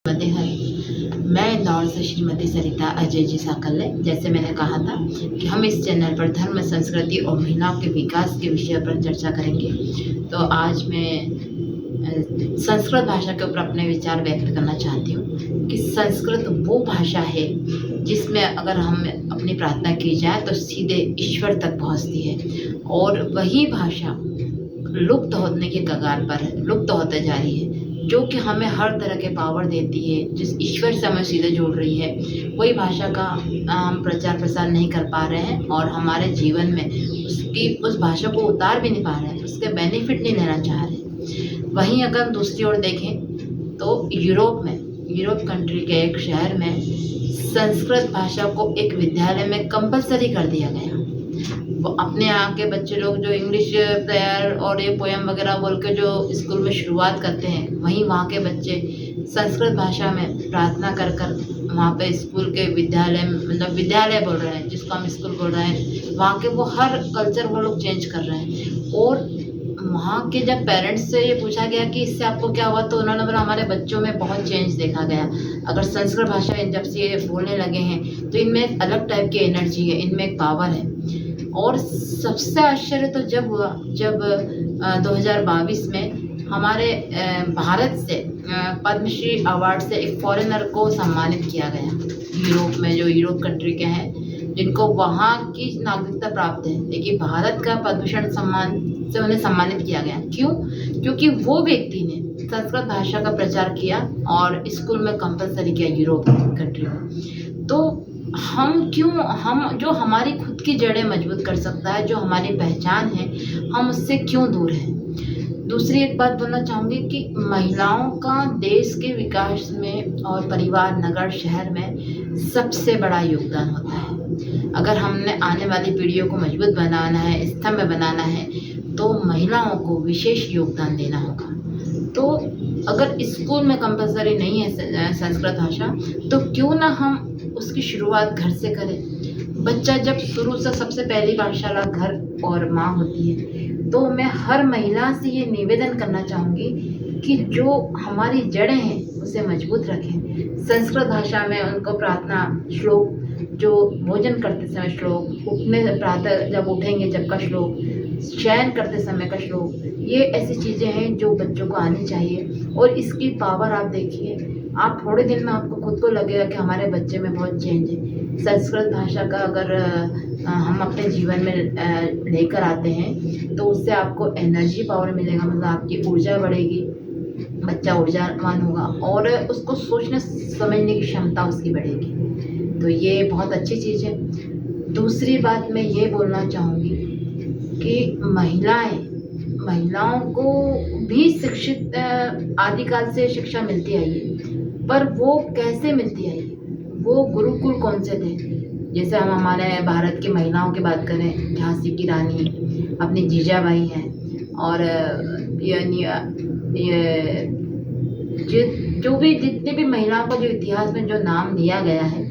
मध्य है। मैं इंदौर से श्रीमती सरिता अजय जी साकल्य। जैसे मैंने कहा था कि हम इस चैनल पर धर्म, संस्कृति और महिलाओं के विकास के विषय पर चर्चा करेंगे। तो आज मैं संस्कृत भाषा के ऊपर अपने विचार व्यक्त करना चाहती हूँ कि संस्कृत वो भाषा है जिसमें अगर हम अपनी प्रार्थना की जाए तो सीधे ईश्वर तक पहुँचती है, और वही भाषा लुप्त होने के कगार पर है, लुप्त होते जा रही है, जो कि हमें हर तरह के पावर देती है, जिस ईश्वर से हमें सीधे जोड़ रही है। वही भाषा का हम प्रचार प्रसार नहीं कर पा रहे हैं और हमारे जीवन में उस भाषा को उतार भी नहीं पा रहे हैं, उसके बेनिफिट नहीं लेना चाह रहे हैं। वहीं अगर हम दूसरी ओर देखें तो यूरोप कंट्री के एक शहर में संस्कृत भाषा को एक विद्यालय में कंपलसरी कर दिया गया। वो अपने यहाँ के बच्चे लोग जो इंग्लिश प्रेयर और ये पोएम वगैरह बोल के जो स्कूल में शुरुआत करते हैं, वहीं वहाँ के बच्चे संस्कृत भाषा में प्रार्थना कर वहाँ पे स्कूल के विद्यालय, मतलब विद्यालय बोल रहे हैं जिसको हम स्कूल बोल रहे हैं, वहाँ के वो हर कल्चर वो लोग चेंज कर रहे हैं। और वहाँ के जब पेरेंट्स से ये पूछा गया कि इससे आपको क्या हुआ, तो उन्होंने बोला हमारे बच्चों में बहुत चेंज देखा गया। अगर संस्कृत भाषा जब से ये बोलने लगे हैं तो इनमें एक अलग टाइप की एनर्जी है, इनमें एक पावर है। और सबसे आश्चर्य तो जब हुआ जब 2022 में हमारे भारत से पद्मश्री अवार्ड से एक फॉरेनर को सम्मानित किया गया। यूरोप में जो यूरोप कंट्री के हैं जिनको वहाँ की नागरिकता प्राप्त है, लेकिन भारत का पद्मभूषण सम्मान से उन्हें सम्मानित किया गया। क्यों? क्योंकि वो व्यक्ति ने संस्कृत भाषा का प्रचार किया और स्कूल में कंपलसरी किया यूरोप कंट्री में। तो हम जो हमारी खुद की जड़ें मजबूत कर सकता है, जो हमारी पहचान है, हम उससे क्यों दूर हैं। दूसरी एक बात बोलना चाहूँगी कि महिलाओं का देश के विकास में और परिवार, नगर, शहर में सबसे बड़ा योगदान होता है। अगर हमने आने वाली पीढ़ियों को मजबूत बनाना है, स्तंभ बनाना है, तो महिलाओं को विशेष योगदान देना होगा। तो अगर स्कूल में कंपलसरी नहीं है संस्कृत भाषा, तो क्यों ना हम उसकी शुरुआत घर से करें। बच्चा जब शुरू से सबसे पहली पाठशाला घर और माँ होती है। तो मैं हर महिला से ये निवेदन करना चाहूँगी कि जो हमारी जड़ें हैं उसे मजबूत रखें। संस्कृत भाषा में उनको प्रार्थना श्लोक, जो भोजन करते समय श्लोक, उठने प्रातः जब उठेंगे जब का श्लोक, शयन करते समय का श्लोक, ये ऐसी चीज़ें हैं जो बच्चों को आनी चाहिए। और इसकी पावर आप देखिए, आप थोड़े दिन में आपको खुद को लगेगा कि हमारे बच्चे में बहुत चेंज है। संस्कृत भाषा का अगर हम अपने जीवन में लेकर आते हैं तो उससे आपको एनर्जी पावर मिलेगा, मतलब आपकी ऊर्जा बढ़ेगी, बच्चा ऊर्जावान होगा और उसको सोचने समझने की क्षमता उसकी बढ़ेगी। तो ये बहुत अच्छी चीज़ है। दूसरी बात मैं ये बोलना चाहूँगी कि महिलाओं को भी शिक्षित आदिकाल से शिक्षा मिलती आई है, पर वो कैसे मिलती आई? वो गुरुकुल कौन से थे? जैसे हम हमारे भारत की महिलाओं की बात करें, झांसी की रानी, अपनी जीजाबाई हैं, और जो भी जितनी भी महिलाओं का जो इतिहास में जो नाम लिया गया है,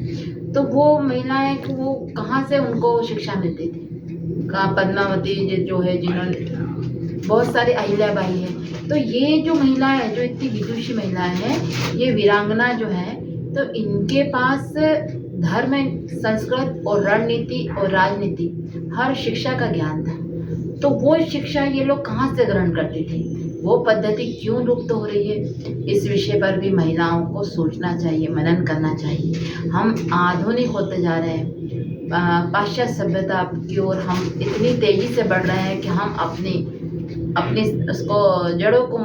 तो वो महिलाएं वो कहाँ से उनको शिक्षा मिलती थी? कहाँ पद्मावती जो है, जिन्होंने बहुत सारी अहिल्याबाई है। तो ये जो महिलाएं जो इतनी विदुषी महिलाएं हैं, ये वीरांगना जो है, तो इनके पास धर्म, संस्कृत और रणनीति और राजनीति, हर शिक्षा का ज्ञान था। तो वो शिक्षा ये लोग कहाँ से ग्रहण करती थी? वो पद्धति क्यों लुप्त हो रही है? इस विषय पर भी महिलाओं को सोचना चाहिए, मनन करना चाहिए। हम आधुनिक होते जा रहे हैं, पाश्चात्य सभ्यता की ओर हम इतनी तेजी से बढ़ रहे हैं कि हम अपनी उसको जड़ों को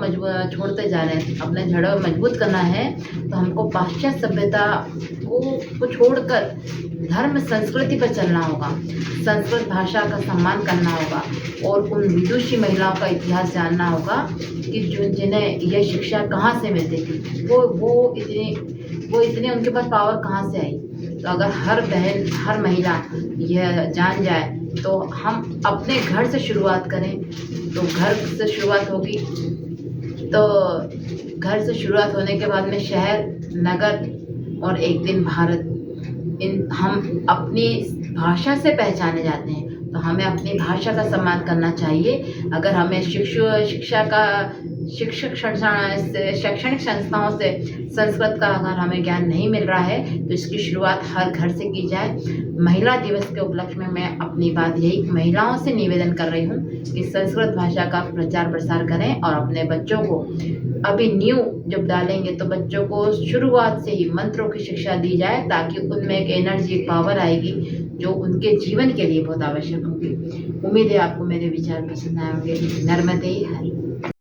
छोड़ते जा रहे हैं। अपने जड़ों मजबूत करना है तो हमको पाश्चात्य सभ्यता को छोड़कर धर्म, संस्कृति पर चलना होगा, संस्कृत भाषा का सम्मान करना होगा और उन विदुषी महिलाओं का इतिहास जानना होगा कि जिन्हें यह शिक्षा कहाँ से मिलती थी, वो इतने उनके पास पावर कहाँ से आई। तो अगर हर बहन, हर महिला यह जान जाए तो हम अपने घर से शुरुआत करें, तो घर से शुरुआत होगी, तो घर से शुरुआत होने के बाद में शहर, नगर और एक दिन भारत, हम अपनी भाषा से पहचाने जाते हैं, तो हमें अपनी भाषा का सम्मान करना चाहिए। अगर हमें शिक्षा का शैक्षणिक संस्थाओं से संस्कृत का अगर हमें ज्ञान नहीं मिल रहा है तो इसकी शुरुआत हर घर से की जाए। महिला दिवस के उपलक्ष्य में मैं अपनी बात यही महिलाओं से निवेदन कर रही हूँ कि संस्कृत भाषा का प्रचार प्रसार करें और अपने बच्चों को अभी न्यू जब डालेंगे तो बच्चों को शुरुआत से ही मंत्रों की शिक्षा दी जाए, ताकि उनमें एक एनर्जी, एक पावर आएगी जो उनके जीवन के लिए बहुत आवश्यक होगी। उम्मीद है आपको मेरे विचार पसंद आए होंगे। नर्मदे हरि।